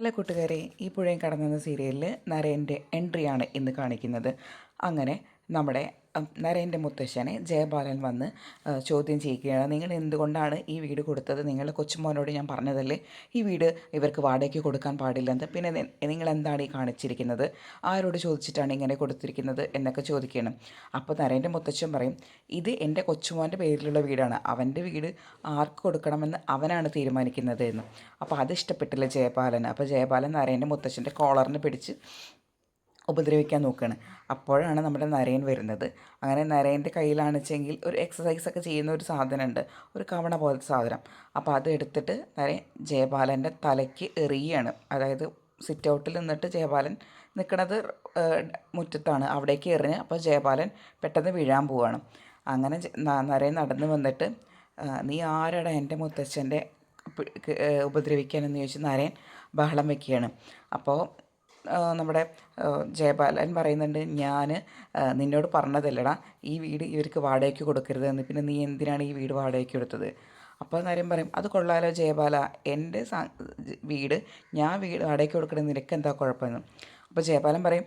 Hello കൂട്ടുകാരെ, ഈ പുഴയും കടന്നെന്ന സീരിയലിൽ നരേൻ്റെ എൻട്രിയാണ് ഇന്ന് കാണിക്കുന്നത്. അങ്ങനെ നമ്മുടെ നരേൻ്റെ മുത്തശ്ശനെ ജയബാലൻ വന്ന് ചോദ്യം ചെയ്യുകയാണ്. നിങ്ങൾ എന്തുകൊണ്ടാണ് ഈ വീട് കൊടുത്തത്? നിങ്ങളുടെ കൊച്ചുമോനോട് ഞാൻ പറഞ്ഞതല്ലേ ഈ വീട് ഇവർക്ക് വാടകയ്ക്ക് കൊടുക്കാൻ പാടില്ലെന്ന്. പിന്നെ നിങ്ങൾ എന്താണ് ഈ കാണിച്ചിരിക്കുന്നത്? ആരോട് ചോദിച്ചിട്ടാണ് ഇങ്ങനെ കൊടുത്തിരിക്കുന്നത് എന്നൊക്കെ ചോദിക്കണം. അപ്പോൾ നരേൻ്റെ മുത്തശ്ശൻ പറയും, ഇത് എൻ്റെ കൊച്ചുമോൻ്റെ പേരിലുള്ള വീടാണ്, അവൻ്റെ വീട് ആർക്ക് കൊടുക്കണമെന്ന് അവനാണ് തീരുമാനിക്കുന്നത് എന്ന്. അപ്പോൾ അത് ഇഷ്ടപ്പെട്ടില്ല ജയപാലന്. അപ്പോൾ ജയപാലൻ നരേൻ്റെ മുത്തശ്ശൻ്റെ കോളറിന് പിടിച്ച് ഉപദ്രവിക്കാൻ നോക്കുകയാണ്. അപ്പോഴാണ് നമ്മുടെ നരേൻ വരുന്നത്. അങ്ങനെ നരേൻ്റെ കയ്യിലാണെച്ചെങ്കിൽ ഒരു എക്സസൈസൊക്കെ ചെയ്യുന്ന ഒരു സാധനമുണ്ട്, ഒരു കവണ പോലത്തെ സാധനം. അപ്പോൾ അത് എടുത്തിട്ട് നരേൻ ജയപാലൻ്റെ തലയ്ക്ക് എറിയുകയാണ്. അതായത് സിറ്റ് ഔട്ടിൽ നിന്നിട്ട് ജയപാലൻ നിൽക്കുന്നത് മുറ്റത്താണ്, അവിടേക്ക് എറിഞ്ഞ് അപ്പോൾ ജയപാലൻ പെട്ടെന്ന് വീഴാൻ പോവുകയാണ്. അങ്ങനെ നരേൻ നടന്നു വന്നിട്ട്, നീ ആരാടാ എൻ്റെ മുത്തച്ഛൻ്റെ ഉപദ്രവിക്കാനെന്ന് ചോദിച്ച് നരേൻ ബഹളം വയ്ക്കുകയാണ്. അപ്പോൾ നമ്മുടെ ജയപാലൻ പറയുന്നുണ്ട്, ഞാൻ നിന്നോട് പറഞ്ഞതല്ലടാ ഈ വീട് ഇവർക്ക് വാടകയ്ക്ക് കൊടുക്കരുതെന്ന്, പിന്നെ നീ എന്തിനാണ് ഈ വീട് വാടകയ്ക്ക് കൊടുത്തത്? അപ്പോൾ നരേൻ പറയും, അത് കൊള്ളാലോ ജയപാല, എൻ്റെ വീട് ഞാൻ വാടകയ്ക്ക് കൊടുക്കണത് നിനക്ക് എന്താ കുഴപ്പമെന്ന്. അപ്പോൾ ജയപാലൻ പറയും,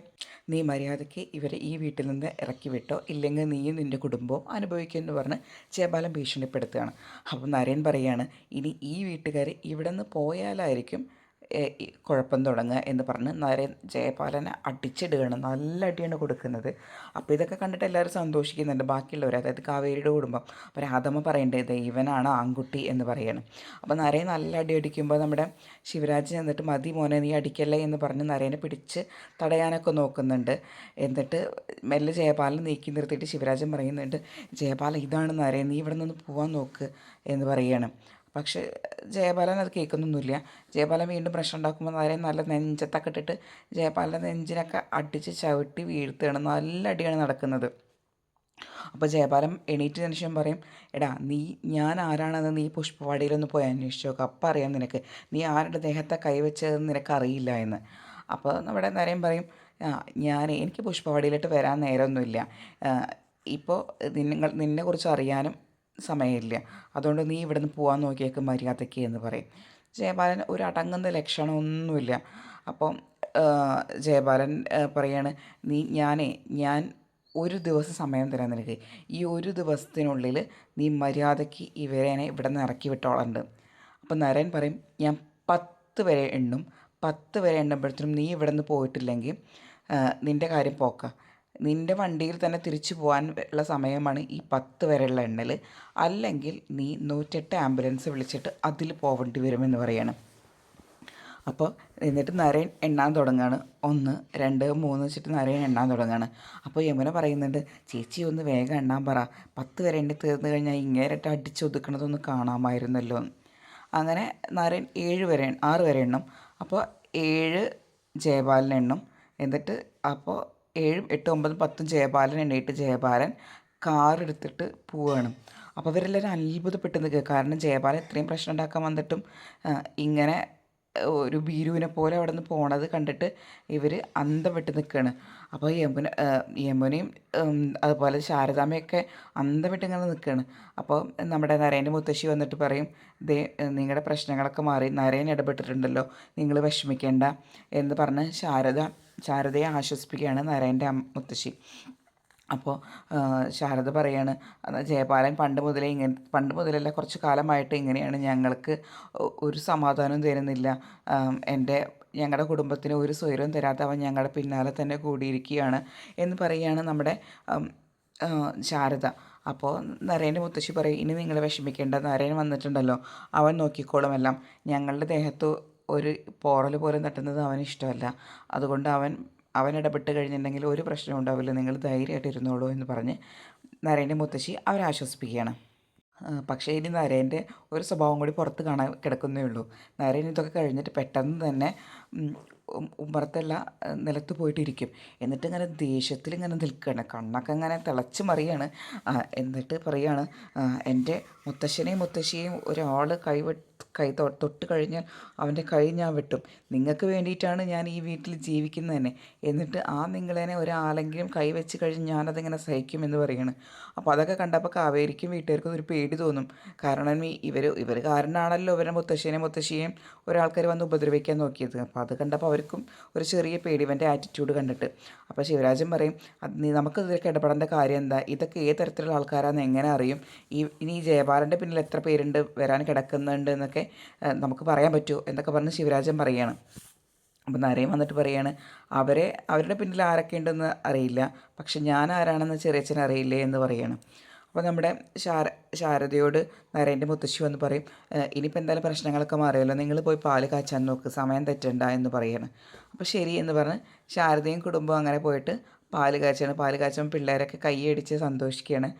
നീ മര്യാദയ്ക്ക് ഇവരെ ഈ വീട്ടിൽ നിന്ന് ഇറക്കി വിട്ടോ, ഇല്ലെങ്കിൽ നീയും നിൻ്റെ കുടുംബവും അനുഭവിക്കുമെന്ന് പറഞ്ഞ് ജയപാലൻ ഭീഷണിപ്പെടുത്തുകയാണ്. അപ്പോൾ നരേൻ പറയുകയാണ്, ഇനി ഈ വീട്ടുകാർ ഇവിടെ നിന്ന് പോയാലായിരിക്കും കുഴപ്പം തുടങ്ങുക എന്ന് പറഞ്ഞ് നരേൻ ജയപാലനെ അടിച്ചിടുകയാണ്. നല്ല അടിയാണ് കൊടുക്കുന്നത്. അപ്പോൾ ഇതൊക്കെ കണ്ടിട്ട് എല്ലാവരും സന്തോഷിക്കുന്നുണ്ട്, ബാക്കിയുള്ളവർ, അതായത് കാവേരിയുടെ കുടുംബം. അപ്പോൾ രാധമ്മ പറയേണ്ടത് ഇവനാണ് ആൺകുട്ടി എന്ന് പറയാണ്. അപ്പോൾ നരേൻ നല്ല അടി അടിക്കുമ്പോൾ നമ്മുടെ ശിവരാജ് ചെന്നിട്ട്, മതി മോനെ നീ അടിക്കല്ലേ എന്ന് പറഞ്ഞ് നരേനെ പിടിച്ച് തടയാനൊക്കെ നോക്കുന്നുണ്ട്. എന്നിട്ട് മെല്ലെ ജയപാലൻ നീക്കി നിർത്തിയിട്ട് ശിവരാജൻ പറയുന്നുണ്ട്, ജയപാലൻ ഇതാണ് നരേൻ, നീ ഇവിടെ നിന്ന് പോകാൻ നോക്ക് എന്ന് പറയുകയാണ്. പക്ഷേ ജയപാലൻ അത് കേൾക്കുന്നൊന്നുമില്ല. ജയപാലൻ വീണ്ടും പ്രശ്നം ഉണ്ടാക്കുമ്പോൾ നരേൻ നല്ല നെഞ്ചത്തൊക്കെ ഇട്ടിട്ട് ജയപാലൻ്റെ നെഞ്ചിനൊക്കെ അടിച്ച് ചവിട്ടി വീഴ്ത്തുകയാണ്. നല്ല അടിയാണ് നടക്കുന്നത്. അപ്പോൾ ജയപാലൻ എണീറ്റ് ശേഷം പറയും, എടാ ഞാൻ ആരാണെന്ന് നീ പുഷ്പവാടിയിലൊന്ന് പോയി അന്വേഷിച്ച് നോക്കുക, അപ്പം അറിയാം നിനക്ക്, നീ ആരുടെ ദേഹത്തെ കൈവച്ചതെന്ന് നിനക്കറിയില്ല എന്ന്. അപ്പോൾ നമ്മുടെ നരേൻ പറയും, എനിക്ക് പുഷ്പവാടിയിലോട്ട് വരാൻ നേരമൊന്നുമില്ല, ഇപ്പോൾ നിന്നെക്കുറിച്ച് അറിയാനും സമയമില്ല, അതുകൊണ്ട് നീ ഇവിടെ നിന്ന് പോകാൻ നോക്കിയേക്ക് മര്യാദയ്ക്ക് എന്ന് പറയും. ജയപാലൻ ഒരു അടങ്ങുന്ന ലക്ഷണമൊന്നുമില്ല. അപ്പം ജയപാലൻ പറയാണ്, ഞാൻ ഒരു ദിവസം സമയം തരാം നിനക്ക്, ഈ ഒരു ദിവസത്തിനുള്ളിൽ നീ മര്യാദയ്ക്ക് ഇവരെ ഇവിടെ നിന്ന് ഇറക്കി വിട്ടോളുണ്ട്. അപ്പം നരൻ പറയും, ഞാൻ 10 വരെ എണ്ണും, 10 വരെ എണ്ണുമ്പോഴത്തേനും നീ ഇവിടെ നിന്ന് പോയിട്ടില്ലെങ്കിൽ നിൻ്റെ കാര്യം പോക്ക, നിൻ്റെ വണ്ടിയിൽ തന്നെ തിരിച്ചു പോകാൻ ഉള്ള സമയമാണ് ഈ 10 വരെയുള്ള എണ്ണൽ, അല്ലെങ്കിൽ നീ 108 ആംബുലൻസ് വിളിച്ചിട്ട് അതിൽ പോവേണ്ടി വരുമെന്ന് പറയാണ്. അപ്പോൾ എന്നിട്ട് നരേൻ എണ്ണാൻ തുടങ്ങുകയാണ്. 1 2 3 വെച്ചിട്ട് നരേൻ എണ്ണാൻ തുടങ്ങുകയാണ്. അപ്പോൾ യമുന പറയുന്നുണ്ട്, ചേച്ചി ഒന്ന് വേഗം എണ്ണാൻ പറ, 10 വരെ എണ്ണി തീർന്നു കഴിഞ്ഞാൽ ഇങ്ങേരട്ട് അടിച്ചൊതുക്കണതൊന്ന് കാണാമായിരുന്നല്ലോ. അങ്ങനെ നരേൻ 6 വരെ എണ്ണും. അപ്പോൾ 7 ജയപാലൻ എണ്ണും. എന്നിട്ട് അപ്പോൾ 7 8 9 10 ജയപാലൻ എണ്ണീട്ട് ജയപാലൻ കാർ എടുത്തിട്ട് പോവുകയാണ്. അപ്പോൾ അവരെല്ലാവരും അത്ഭുതപ്പെട്ട് നിൽക്കുക. കാരണം ജയപാലൻ ഇത്രയും പ്രശ്നം ഉണ്ടാക്കാൻ വന്നിട്ടും ഇങ്ങനെ ഒരു ഭീരുവിനെ പോലെ അവിടെ നിന്ന് പോണത് കണ്ടിട്ട് ഇവർ അന്തം വിട്ട് നിൽക്കുകയാണ്. അപ്പോൾ യമുനയും അതുപോലെ ശാരദാമ്മയൊക്കെ അന്തം വിട്ട് ഇങ്ങനെ നിൽക്കുകയാണ്. അപ്പോൾ നമ്മുടെ നരേൻ്റെ മുത്തശ്ശി വന്നിട്ട് പറയും, നിങ്ങളുടെ പ്രശ്നങ്ങളൊക്കെ മാറി, നരേൻ ഇടപെട്ടിട്ടുണ്ടല്ലോ, നിങ്ങൾ വിഷമിക്കേണ്ട എന്ന് പറഞ്ഞ് ശാരദയെ ആശ്വസിപ്പിക്കുകയാണ് നരേൻ്റെ മുത്തശ്ശി. അപ്പോൾ ശാരദ പറയാണ്, ജയപാലൻ പണ്ട് മുതലല്ല കുറച്ച് കാലമായിട്ട് ഇങ്ങനെയാണ്, ഞങ്ങൾക്ക് ഒരു സമാധാനവും തരുന്നില്ല, ഞങ്ങളുടെ കുടുംബത്തിന് ഒരു സ്വൈരവും തരാത്ത അവൻ ഞങ്ങളുടെ പിന്നാലെ തന്നെ കൂടിയിരിക്കുകയാണ് എന്ന് പറയുകയാണ് നമ്മുടെ ശാരദ. അപ്പോൾ നരേൻ്റെ മുത്തശ്ശി പറയും, ഇനി നിങ്ങൾ വിഷമിക്കേണ്ട, നരേൻ വന്നിട്ടുണ്ടല്ലോ, അവൻ നോക്കിക്കോളും എല്ലാം, ഞങ്ങളുടെ ദേഹത്ത് ഒരു പോറൽ പോലും തട്ടുന്നത് അവന് ഇഷ്ടമല്ല, അതുകൊണ്ട് അവൻ ഇടപെട്ട് കഴിഞ്ഞിട്ടുണ്ടെങ്കിൽ ഒരു പ്രശ്നം ഉണ്ടാവില്ല, നിങ്ങൾ ധൈര്യമായിട്ട് ഇരുന്നോളൂ എന്ന് പറഞ്ഞ് നരേൻ്റെ മുത്തശ്ശി അവരെ ആശ്വസിപ്പിക്കുകയാണ്. പക്ഷേ ഇനി നരേൻ്റെ ഒരു സ്വഭാവം കൂടി പുറത്ത് കാണാൻ കിടക്കുന്നേ ഉള്ളൂ. നരേൻ ഇതൊക്കെ കഴിഞ്ഞിട്ട് പെട്ടെന്ന് തന്നെ ഉമ്മറത്തെല്ലാം നിലത്ത് പോയിട്ടിരിക്കും. എന്നിട്ട് ഇങ്ങനെ ദേഷ്യത്തിൽ ഇങ്ങനെ നിൽക്കുകയാണ്, കണ്ണൊക്കെ ഇങ്ങനെ തിളച്ച് മറിയാണ്. എന്നിട്ട് പറയുകയാണ്, എൻ്റെ മുത്തശ്ശനെയും മുത്തശ്ശിയെയും ഒരാൾ തൊട്ട് കഴിഞ്ഞാൽ അവൻ്റെ കൈ ഞാൻ വെട്ടും, നിങ്ങൾക്ക് വേണ്ടിയിട്ടാണ് ഞാൻ ഈ വീട്ടിൽ ജീവിക്കുന്നത് തന്നെ, എന്നിട്ട് നിങ്ങളേനെ ഒരാളെങ്കിലും കൈവച്ച് കഴിഞ്ഞ് ഞാനതിങ്ങനെ സഹിക്കുമെന്ന് പറയുകയാണ്. അപ്പോൾ അതൊക്കെ കണ്ടപ്പോൾ കാവേരിക്കും വീട്ടുകാർക്കും ഒരു പേടി തോന്നും. കാരണം ഇവർ കാരണമാണല്ലോ ഇവരുടെ മുത്തശ്ശിയെയും ഒരാൾക്കാർ വന്ന് ഉപദ്രവിക്കാൻ നോക്കിയത്. അപ്പോൾ അത് കണ്ടപ്പോൾ അവർക്കും ഒരു ചെറിയ പേടി ഇവൻ്റെ ആറ്റിറ്റ്യൂഡ് കണ്ടിട്ട്. അപ്പോൾ ശിവരാജൻ പറയും, അത് നമുക്ക് ഇതിലൊക്കെ ഇടപെടേണ്ട കാര്യം എന്താ, ഇതൊക്കെ ഏത് തരത്തിലുള്ള ആൾക്കാരാണെന്ന് എങ്ങനെ അറിയും, ഇനി ഈ ജയബാലൻ്റെ പിന്നിൽ എത്ര പേരുണ്ട് വരാൻ കിടക്കുന്നുണ്ട് എന്നൊക്കെ നമുക്ക് പറയാൻ പറ്റുമോ എന്നൊക്കെ പറഞ്ഞ് ശിവരാജൻ പറയുകയാണ്. അപ്പോൾ നരയും വന്നിട്ട് പറയാണ്, അവരുടെ പിന്നിൽ ആരൊക്കെ ഉണ്ടെന്ന് അറിയില്ല, പക്ഷെ ഞാൻ ആരാണെന്ന് ചെറിയച്ഛൻ അറിയില്ലേ എന്ന് പറയാണ്. അപ്പോൾ നമ്മുടെ ശാരദയോട് നരേൻ്റെ മുത്തശ്ശി വന്ന് പറയും, ഇനിയിപ്പോൾ എന്തായാലും പ്രശ്നങ്ങളൊക്കെ മാറിയല്ലോ, നിങ്ങൾ പോയി പാല് കാച്ചാൻ നോക്ക്, സമയം തെറ്റണ്ട എന്ന് പറയാണ്. അപ്പോൾ ശരി എന്ന് പറഞ്ഞ് ശാരദയും കുടുംബവും അങ്ങനെ പോയിട്ട് പാല് കാച്ചുമ്പോൾ പിള്ളേരൊക്കെ കൈയടിച്ച് സന്തോഷിക്കുകയാണ്.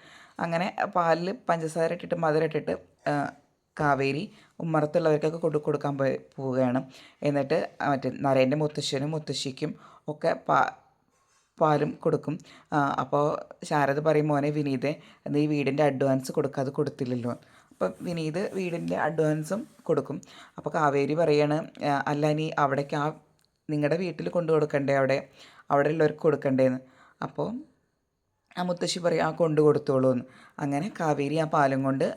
അങ്ങനെ പാലിൽ പഞ്ചസാര ഇട്ടിട്ട് മധുരം ഇട്ടിട്ട് കാവേരി ഉമ്മറത്തുള്ളവർക്കൊക്കെ കൊടുക്കാൻ പോവുകയാണ്. എന്നിട്ട് മറ്റേ നരേൻ്റെ മുത്തശ്ശനും മുത്തശ്ശിക്കും ഒക്കെ പാലും കൊടുക്കും. അപ്പോൾ ശാരദ പറയും, മോനെ വിനീതെ, നീ വീടിൻ്റെ അഡ്വാൻസ് കൊടുക്കുക, അത് കൊടുത്തില്ലല്ലോ. അപ്പോൾ വിനീത് വീടിൻ്റെ അഡ്വാൻസും കൊടുക്കും. അപ്പോൾ കാവേരി പറയാണ്, അല്ല നീ അവിടേക്ക് നിങ്ങളുടെ വീട്ടിൽ കൊണ്ടു കൊടുക്കണ്ടേ, അവിടെ ഉള്ളവർക്ക് കൊടുക്കണ്ടേന്ന്. അപ്പോൾ ആ മുത്തശ്ശി പറയും, കൊണ്ടു കൊടുത്തോളൂ എന്ന്. അങ്ങനെ കാവേരി ആ പാലും കൊണ്ട്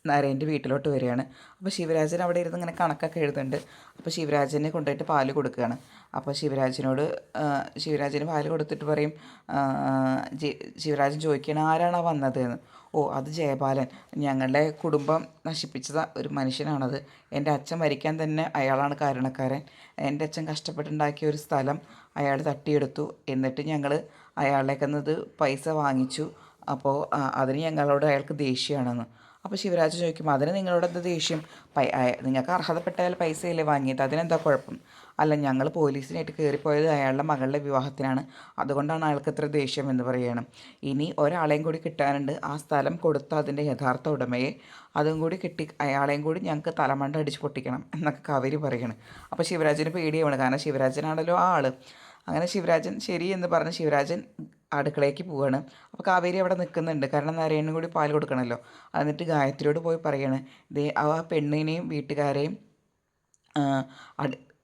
നരേൻ്റെ വീട്ടിലോട്ട് വരികയാണ്. അപ്പോൾ ശിവരാജൻ അവിടെ ഇരുന്ന് ഇങ്ങനെ കണക്കൊക്കെ എഴുതുന്നുണ്ട്. അപ്പോൾ ശിവരാജനെ കൊണ്ടുപോയിട്ട് പാല് കൊടുക്കുകയാണ്. അപ്പോൾ ശിവരാജന് പാല് കൊടുത്തിട്ട് പറയും, ശിവരാജൻ ചോദിക്കുകയാണ്, ആരാണോ വന്നത് എന്ന്. അത് ജയബാലൻ, ഞങ്ങളുടെ കുടുംബം നശിപ്പിച്ച ഒരു മനുഷ്യനാണത്. എൻ്റെ അച്ഛൻ മരിക്കാൻ തന്നെ അയാളാണ് കാരണക്കാരൻ. എൻ്റെ അച്ഛൻ കഷ്ടപ്പെട്ടുണ്ടാക്കിയ ഒരു സ്ഥലം അയാൾ തട്ടിയെടുത്തു. എന്നിട്ട് ഞങ്ങൾ അയാളേക്കുന്നത് പൈസ വാങ്ങിച്ചു. അപ്പോൾ അതിന് ഞങ്ങളോട് അയാൾക്ക് ദേഷ്യമാണെന്ന്. അപ്പോൾ ശിവരാജ് ചോദിക്കും, അതിന് നിങ്ങളോട് എന്താ ദേഷ്യം, നിങ്ങൾക്ക് അർഹതപ്പെട്ടാൽ പൈസയല്ലേ വാങ്ങിയത്, അതിനെന്താ കുഴപ്പം. അല്ല, ഞങ്ങൾ പോലീസിനായിട്ട് കയറിപ്പോയത് അയാളുടെ മകളുടെ വിവാഹത്തിനാണ്, അതുകൊണ്ടാണ് അയാൾക്ക് ഇത്ര ദേഷ്യം എന്ന് പറയുകയാണ്. ഇനി ഒരാളെയും കൂടി കിട്ടാനുണ്ട്, ആ സ്ഥലം കൊടുത്ത അതിൻ്റെ യഥാർത്ഥ ഉടമയെ അതും കൂടി കിട്ടി അയാളെയും കൂടി ഞങ്ങൾക്ക് തലമണ്ട അടിച്ച് പൊട്ടിക്കണം എന്നൊക്കെ കാവേരി പറയുകയാണ്. അപ്പോൾ ശിവരാജന് പേടിയാണ്, കാരണം ശിവരാജനാണല്ലോ ആ ആൾ. അങ്ങനെ ശിവരാജൻ ശരി എന്ന് പറഞ്ഞ് ശിവരാജൻ അടുക്കളയ്ക്ക് പോവുകയാണ്. അപ്പോൾ കാവേരി അവിടെ നിൽക്കുന്നുണ്ട്, കാരണം നരേനും കൂടി പാൽ കൊടുക്കണമല്ലോ. എന്നിട്ട് ഗായത്രിയോട് പോയി പറയാണ്, ആ പെണ്ണിനെയും വീട്ടുകാരെയും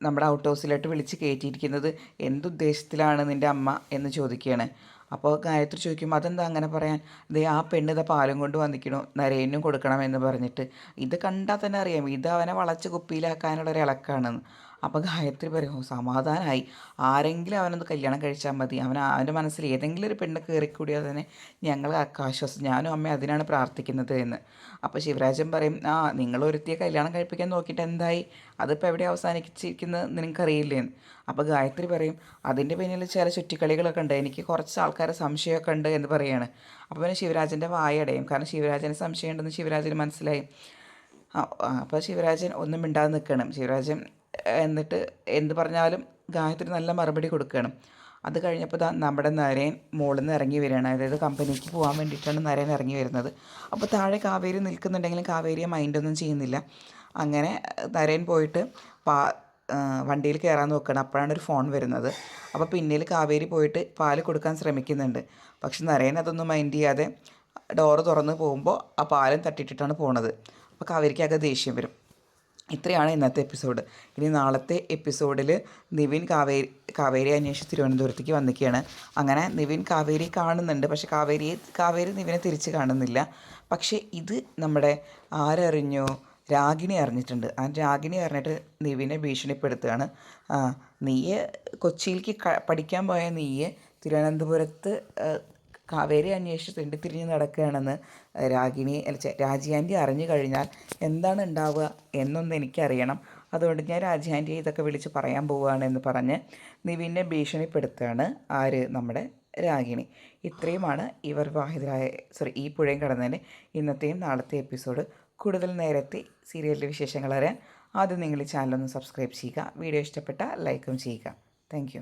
നമ്മുടെ ഔട്ട് ഹൗസിലോട്ട് വിളിച്ച് കയറ്റിയിരിക്കുന്നത് എന്തുദ്ദേശത്തിലാണ് നിൻ്റെ അമ്മ എന്ന് ചോദിക്കുകയാണ്. അപ്പോൾ ഗായത്രി ചോദിക്കും, അതെന്താ അങ്ങനെ പറയാൻ, ആ പെണ്ണ് പാലും കൊണ്ട് വന്നിക്കണു, നരേനും കൊടുക്കണമെന്ന് പറഞ്ഞിട്ട്. ഇത് കണ്ടാൽ തന്നെ അറിയാം ഇത് അവനെ വളച്ച് കുപ്പിയിലാക്കാനുള്ളൊരു ഇളക്കാണെന്ന്. അപ്പോൾ ഗായത്രി പറയും, സമാധാനമായി, ആരെങ്കിലും അവനൊന്ന് കല്യാണം കഴിച്ചാൽ മതി, അവൻ്റെ മനസ്സിൽ ഏതെങ്കിലും ഒരു പെണ്ണ് കയറിക്കൂടിയാൽ തന്നെ ഞങ്ങൾക്ക് ആശ്വാസം, ഞാനും അമ്മ അതിനാണ് പ്രാർത്ഥിക്കുന്നത് എന്ന്. അപ്പോൾ ശിവരാജൻ പറയും, നിങ്ങൾ ഒരുത്തിയെ കല്യാണം കഴിപ്പിക്കാൻ നോക്കിയിട്ട് എന്തായി, അതിപ്പോൾ എവിടെ അവസാനിച്ചിരിക്കുന്നത് നിനക്കറിയില്ലേന്ന്. അപ്പോൾ ഗായത്രി പറയും, അതിൻ്റെ പിന്നിൽ ചില ചുറ്റിക്കളികളൊക്കെ ഉണ്ട്, എനിക്ക് കുറച്ച് ആൾക്കാരെ സംശയമൊക്കെ ഉണ്ട് എന്ന് പറയുകയാണ്. അപ്പോൾ പിന്നെ ശിവരാജൻ്റെ വായടയും, കാരണം ശിവരാജന് സംശയം ഉണ്ടെന്ന് ശിവരാജന് മനസ്സിലായി. അപ്പോൾ ശിവരാജൻ ഒന്നും മിണ്ടാതെ നിൽക്കണം. ശിവരാജൻ എന്നിട്ട് എന്ത് പറഞ്ഞാലും ഗായത്രി നല്ല മറുപടി കൊടുക്കുകയാണ്. അത് കഴിഞ്ഞപ്പോൾ നമ്മുടെ നരേൻ മുകളിൽ നിന്ന് ഇറങ്ങി വരികയാണ്, അതായത് കമ്പനിക്ക് പോകാൻ വേണ്ടിയിട്ടാണ് നരേൻ ഇറങ്ങി വരുന്നത്. അപ്പോൾ താഴെ കാവേരി നിൽക്കുന്നുണ്ടെങ്കിലും കാവേരിയെ മൈൻഡൊന്നും ചെയ്യുന്നില്ല. അങ്ങനെ നരേൻ പോയിട്ട് വണ്ടിയിൽ കയറാൻ നോക്കുകയാണ്. അപ്പോഴാണ് ഒരു ഫോൺ വരുന്നത്. അപ്പോൾ പിന്നിൽ കാവേരി പോയിട്ട് പാല് കൊടുക്കാൻ ശ്രമിക്കുന്നുണ്ട്. പക്ഷെ നരേൻ അതൊന്നും മൈൻഡ് ചെയ്യാതെ ഡോറ് തുറന്ന് പോകുമ്പോൾ ആ പാലും തട്ടിയിട്ടിട്ടാണ് പോണത്. അപ്പോൾ കാവേരിക്ക് ദേഷ്യം വരും. ഇത്രയാണ് ഇന്നത്തെ എപ്പിസോഡ്. ഇനി നാളത്തെ എപ്പിസോഡിൽ നിവിൻ കാവേരി അന്വേഷിച്ച് തിരുവനന്തപുരത്തേക്ക് വന്നിരിക്കുകയാണ്. അങ്ങനെ നിവിൻ കാവേരി കാണുന്നുണ്ട്, പക്ഷെ കാവേരി നിവിനെ തിരിച്ച് കാണുന്നില്ല. പക്ഷേ ഇത് നമ്മുടെ ആരറിഞ്ഞോ, രാഗിണി അറിഞ്ഞിട്ടുണ്ട്. ആ രാഗിണി അറിഞ്ഞിട്ട് നിവിനെ ഭീഷണിപ്പെടുത്തുകയാണ്. നീയെ കൊച്ചിയിലേക്ക് പഠിക്കാൻ പോയ നീയെ തിരുവനന്തപുരത്ത് കാവേരി അന്വേഷിച്ച് തെണ്ടിത്തിരിഞ്ഞ് നടക്കുകയാണെന്ന് രാജി ആൻറ്റി അറിഞ്ഞു കഴിഞ്ഞാൽ എന്താണ് ഉണ്ടാവുക എന്നൊന്ന് എനിക്കറിയണം. അതുകൊണ്ട് ഞാൻ രാജി ആൻറ്റിയെ ഇതൊക്കെ വിളിച്ച് പറയാൻ പോവുകയാണ് എന്ന് പറഞ്ഞ് നിവിനെ ഭീഷണിപ്പെടുത്തുകയാണ് നമ്മുടെ രാഗിണി. ഇത്രയുമാണ് ഈ പുഴയും കടന്നതിൻ്റെ ഇന്നത്തെയും നാളത്തെ എപ്പിസോഡ്. കൂടുതൽ നേരത്തെ സീരിയലിൻ്റെ വിശേഷങ്ങൾ അറിയാൻ ആദ്യം നിങ്ങൾ ഈ ചാനലൊന്ന് സബ്സ്ക്രൈബ് ചെയ്യുക. വീഡിയോ ഇഷ്ടപ്പെട്ടാൽ ലൈക്കും ചെയ്യുക. താങ്ക്